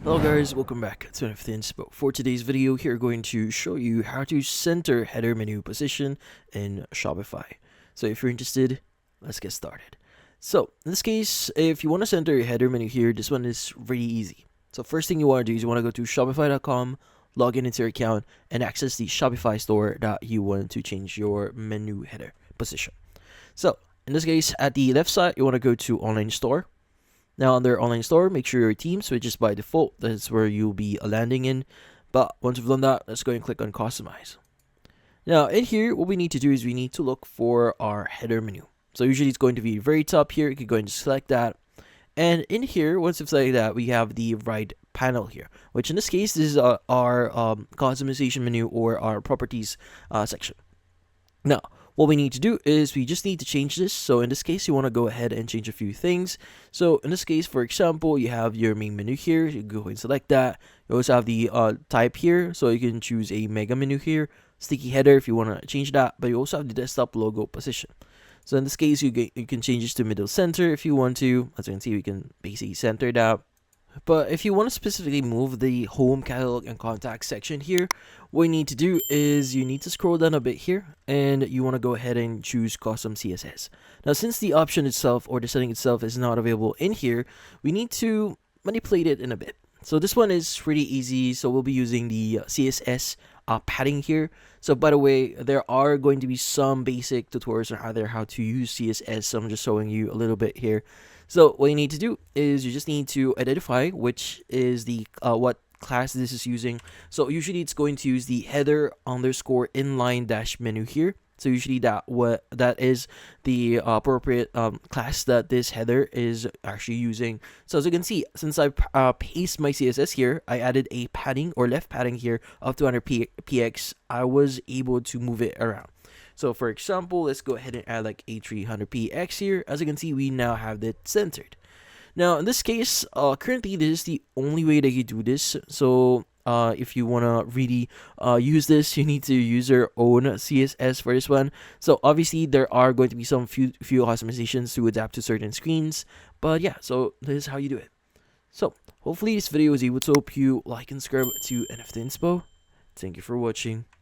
Hello guys, welcome back to NFT Inspo. For today's video, here we're going to show you how to center header menu position in Shopify. So if you're interested, let's get started. So in this case, if you want to center your header menu here, this one is really easy. So first thing you want to do is you want to go to shopify.com, log in into your account, and access the Shopify store that you want to change your menu header position. So in this case, at the left side, you want to go to online store. Now under online store, make sure your team switches by default. That's where you'll be landing in. But once you've done that, let's go and click on customize. Now in here, what we need to do is we need to look for our header menu. So usually it's going to be very top here. You can go and select that. And in here, once you've selected that, we have the right panel here, which in this case is our customization menu or our properties section. Now, what we need to do is we just need to change this. So in this case, you want to go ahead and change a few things. So in this case, for example, you have your main menu here. You go and select that. You also have the type here. So you can choose a mega menu here. Sticky header if you want to change that. But you also have the desktop logo position. So in this case, you can change this to middle center if you want to. As you can see, we can basically center that. But if you want to specifically move the home catalog and contact section here, what you need to do is you need to scroll down a bit here and you want to go ahead and choose custom CSS. Now, since the option itself or the setting itself is not available in here, we need to manipulate it in a bit. So this one is pretty easy. So we'll be using the CSS padding here. So by the way, there are going to be some basic tutorials on how to use CSS. So I'm just showing you a little bit here. So what you need to do is you just need to identify which is the what class this is using. So usually it's going to use the header underscore inline dash menu here. So usually that is the appropriate class that this header is actually using. So as you can see, since I paste my CSS here, I added a padding or left padding here of 200 px. I was able to move it around. So for example, let's go ahead and add like a 300px here. As you can see, we now have it centered. Now in this case, currently this is the only way that you do this. So if you want to really use this, you need to use your own CSS for this one. So obviously there are going to be some few customizations to adapt to certain screens. But yeah, so this is how you do it. So hopefully this video was able to help you like and subscribe to NFT Inspo. Thank you for watching.